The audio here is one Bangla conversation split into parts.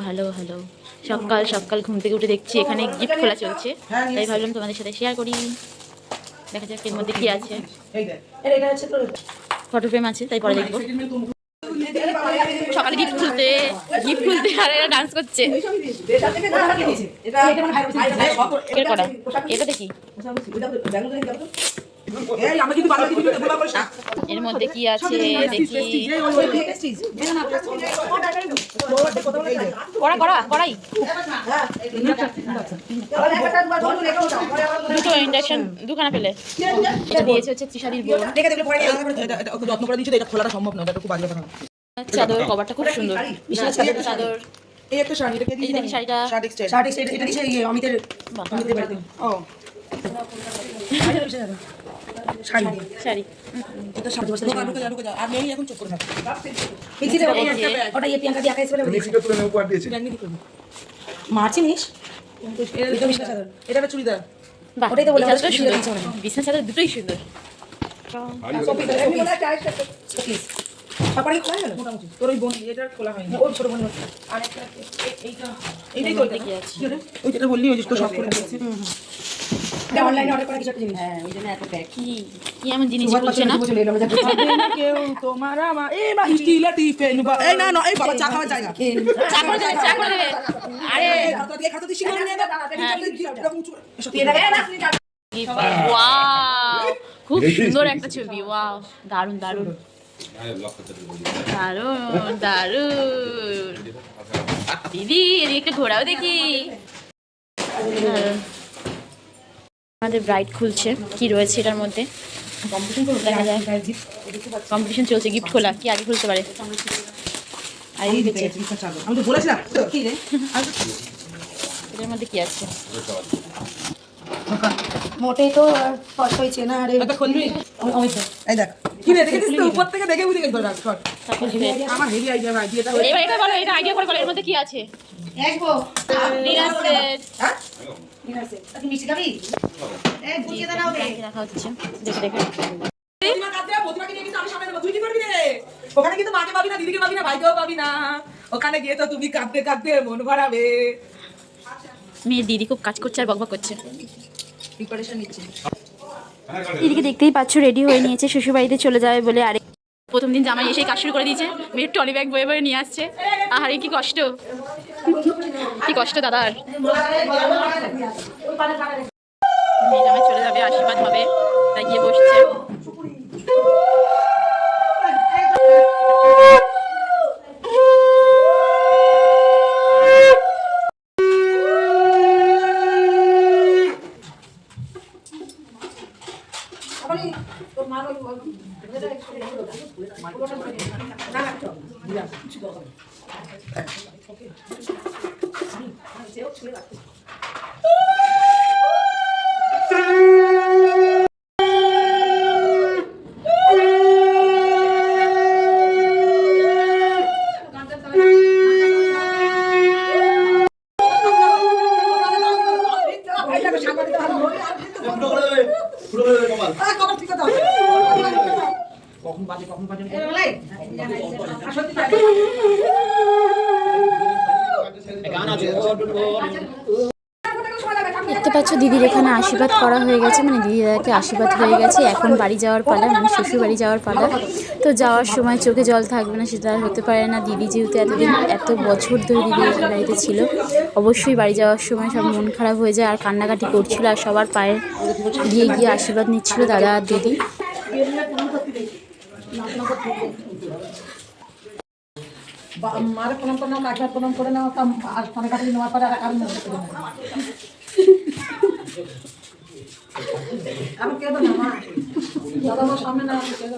হ্যালো হ্যালো, সকাল সকাল ঘুম থেকে উঠে দেখছি এখানে গিফট খোলা চলছে, তাই ভাবলাম তোমাদের সাথে শেয়ার করি। দেখা যাক এর মধ্যে কি আছে। ফটো ফ্রেম আছে, তাই পরে দেখবো। সকালে গিফট খুলতে আর এরা ডান্স করছে। এটা দেখি এর মধ্যে কি আছে দেখি। কড়াই দুটো ইন্ডাকশন দুখানা ফেলে এটা দিয়েছে হচ্ছে ত্রিশালীর বোন। যত্ন করে দিয়েছে, এটা খোলাটা সম্ভব না, এটা খুব বাজে ব্যাপার। চাদর কভারটা খুব সুন্দর, চাদর। এই একটা শাড়ি, এটা কে দিয়েছে? এই শাড়িটা শাড়ি এটা দিয়েছে অমিতের বাড়িতে। ও শাড়ি এটা শাড়ি ঢুকে যা আর নেই এখন চুপ করে থাক। ওটা এই প্রিয়াঙ্কা দিয়ে আকাইছে বলে মিক্সিটা তুলে নেব, পার দিয়েছে মার্চিনিস। এটা বিশাল চাদর, এটা একটা চুড়িদার। বাহ, ওটাই তো বলে চাদরটা সুন্দর, বিছানা চাদর দুটোই সুন্দর। তারপরে খোলা গেল মোটামুটি। তোর ওই বোন এটার খোলা হয়নি, ওই ছোট বোন আর একটা এইটাই তো কি আছে ওই যেটা বললি, ওই যে তো সব করে দিয়েছে। এটা অনলাইনে অর্ডার করা কিছু একটা জিনিস। হ্যাঁ, ওই জন্য এত ব্যাগ। কি এমন জিনিস বলছে না কেউ তোমার আমার এই মা স্টিলা টিফিন বা এই না না এই বাবা চা খাওয়ার জায়গা। চা করে দেবে আরে খাতা দিয়ে খাতা দিয়ে শিখে নিয়ে দাও। ওয়াও, খুব সুন্দর একটা ছবি। ওয়াও, দারুণ দারুণ দারুণ দারুণ। দিদি এদিকে একটু ঘোরাও দেখি। আমাদের ব্রাইড খুলছে কি রয়েছে এটার মধ্যে, দেখা যায়। কম্পিটিশন চলছে, গিফট খোলা। কি আগে খুলতে পারে? আমি তো বলেছিলাম কি রে, এটার মধ্যে কি আছে? মোটেই তো কষ্ট হয়েছে না। আরে এটা খুলবি? এই দেখ কি রে, দেখেছিস তো উপর থেকে দেখে বুঝে গেল। শট আমার হেভি আইডিয়া ভাই, এটা এবার এটা বলো, এটা আইডিয়া করে বলো এর মধ্যে কি আছে। আসবো ডিনার সেট। হ্যাঁ ডিনার সেট। আপনি মিষ্টি খাবি? এই বুঝিয়ে দাও রে, রাখা হচ্ছে, দেখে দেখে। প্রতিমা কাঁদবে, প্রতিমাকে নিয়ে কিন্তু আমি সামনে নেব। তুই কি করবি রে? ওখানে কিন্তু মাকে পাবি না, দিদিকে পাবি না, ভাইকেও পাবি না। ওখানে গিয়ে তো তুমি কাঁদতে কাঁদতে মন ভরাবে। মেয়ের দিদি খুব কাজ করছে আর বকবক করছে। প্রিপারেশন নিচ্ছে। দিদিকে দেখতেই পাচ্ছ, রেডি হয়ে নিয়েছে, শ্বশুরবাড়িতে চলে যাবে বলে। আরে প্রথম দিন জামাই এসেই কাজ শুরু করে দিয়েছে। মেয়ের টলি ব্যাগ বয়ে বয়ে নিয়ে আসছে। আহারে কি কষ্ট, কি কষ্ট দাদার। মেয়ে জামাই চলে যাবে, আশীর্বাদ হবে, তাই গিয়ে বসছে। দেখতে পাচ্ছ দিদির এখানে আশীর্বাদ করা হয়ে গেছে, মানে দিদি দাদাকে আশীর্বাদ হয়ে গেছে। এখন বাড়ি যাওয়ার পালা, মানে শ্বশুর বাড়ি যাওয়ার পালা। তো যাওয়ার সময় চোখে জল থাকবে না, সেটা আর হতে পারে না। দিদি যেহেতু এতদিন এত বছর ধরে দিদি বাড়িতে ছিল, অবশ্যই বাড়ি যাওয়ার সময় সব মন খারাপ হয়ে যায় আর কান্নাকাটি করছিল, আর সবার পায়ে গিয়ে গিয়ে আশীর্বাদ নিচ্ছিল দাদা আর দিদি। মারে প্রণাম করে নাও, কাকিমার প্রণাম করে নাও, আর ফোনে কাছে নেওয়ার পরে আর আমি কে দেবো না মা, দাদা আমার সামনে না কে দেবো।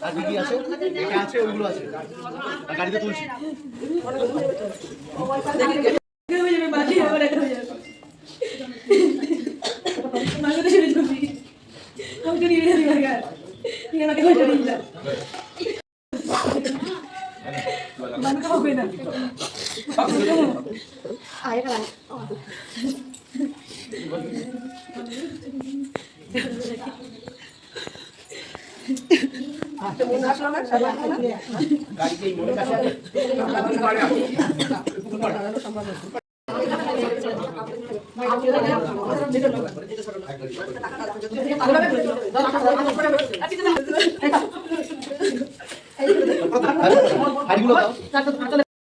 আর দিদি আছে, এটা আছে, ওগুলো আছে, গাড়িতে তুলছি।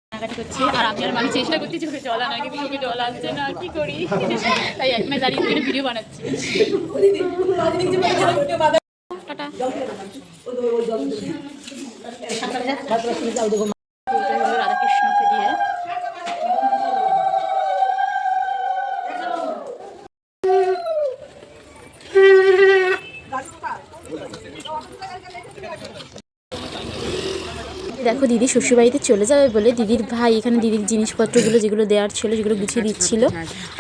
কাটাকাটি করছে আর আমি আর মানে চেষ্টা করছি চোখে জল আনার, কিন্তু চোখে জল আসছে না, কি করি? তাই এক মেয়ে দাঁড়িয়ে থেকে ভিডিও বানাচ্ছি। টাটা। রাধাকৃষ্ণকে দিয়ে দেখো দিদি শ্বশুরবাড়িতে চলে যাবে বলে দিদির ভাই এখানে দিদির জিনিসপত্রগুলো যেগুলো দেওয়ার ছিল সেগুলো গুছিয়ে দিচ্ছিল।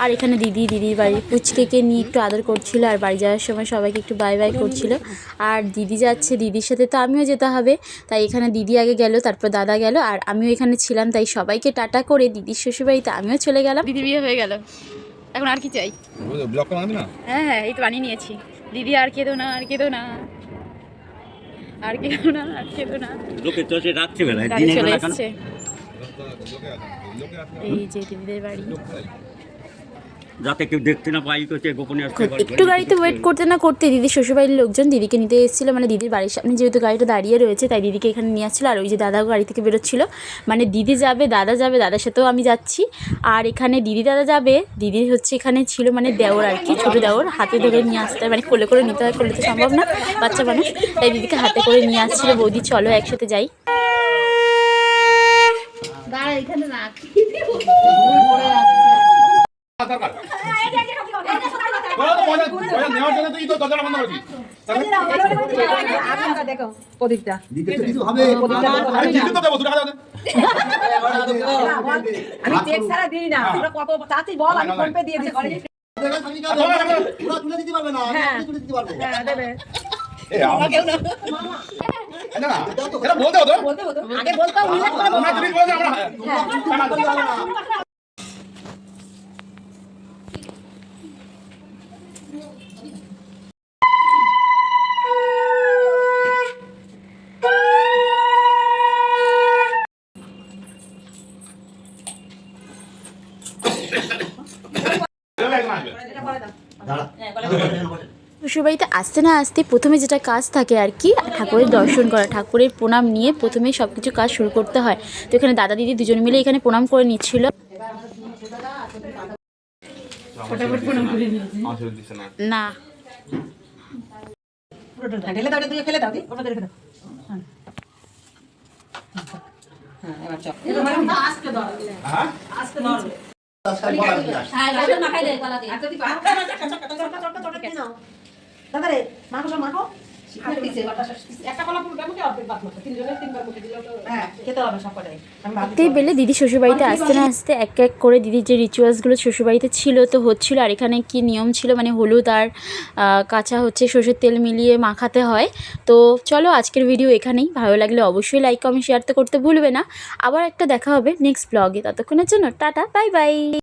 আর এখানে দিদির বাড়ির পুচকেকে নিয়ে একটু আদর করছিল আর বাড়ি যাওয়ার সময় সবাইকে একটু বাই বাই করছিল। আর দিদি যাচ্ছে, দিদির সাথে তো আমিও যেতে হবে, তাই এখানে দিদি আগে গেল, তারপর দাদা গেল আর আমিও এখানে ছিলাম। তাই সবাইকে টাটা করে দিদির শ্বশুরবাড়িতে আমিও চলে গেলাম। দিদি বিয়ে হয়ে গেল, এখন আর কি চাই? হ্যাঁ হ্যাঁ, এই তো বানিয়ে নিয়েছি। দিদি আর কেঁদো না, আর কেঁদো না, আর কেঁদো না, আর কেঁদো না। লোকে চলে রাখছে বেলায় গাড়ি চলে এসছে, এই যে দিদিদের বাড়ি। যাতে কেউ দেখতে না পাই করতে গোপনে আসতে পারে। একটু গাড়িতে ওয়েট করতে না করতে দিদির শ্বশুরবাড়ির লোকজন দিদিকে নিতে এসেছিলো, মানে দিদির বাড়ির সামনে যেহেতু গাড়িটা দাঁড়িয়ে রয়েছে তাই দিদিকে এখানে নিয়ে আসছিলো। আর ওই যে দাদাও গাড়ি থেকে বেরোচ্ছিলো, মানে দিদি যাবে দাদা যাবে, দাদার সাথেও আমি যাচ্ছি। আর এখানে দিদি দাদা যাবে, দিদির হচ্ছে এখানে ছিল মানে দেওর আর কি, ছোটো দেওর, হাতে ধরে নিয়ে আসতে হয়, মানে কোলে করে নিতে হয়, কোলে তো সম্ভব না বাচ্চা মানুষ, তাই দিদিকে হাতে করে নিয়ে আসছিলো। বৌদি চলো একসাথে যাই। শ্বশুরবাড়িতে আসতে না আসতে প্রথমে যেটা কাজ থাকে আর কি, ঠাকুরের দর্শন করা, ঠাকুরের প্রণাম নিয়ে প্রথমে সব কিছু কাজ শুরু করতে হয়। তো এখানে দাদা দিদি দুজন মিলে এখানে প্রণাম করে নিচ্ছিল। না ভাবতেই পেলে দিদি শ্বশুরবাড়িতে আসতে না আসতে এক এক করে দিদির যে রিচুয়ালসগুলো শ্বশুরবাড়িতে ছিল তো হচ্ছিলো। আর এখানে কি নিয়ম ছিল, মানে হলুদ আর কাঁচা হচ্ছে সর্ষের তেল মিলিয়ে মাখাতে হয়। তো চলো আজকের ভিডিও এখানেই, ভালো লাগলে অবশ্যই লাইক কমেন্ট শেয়ার তো করতে ভুলবে না। আবার একটা দেখা হবে নেক্সট ব্লগে, ততক্ষণের জন্য টাটা বাই বাই।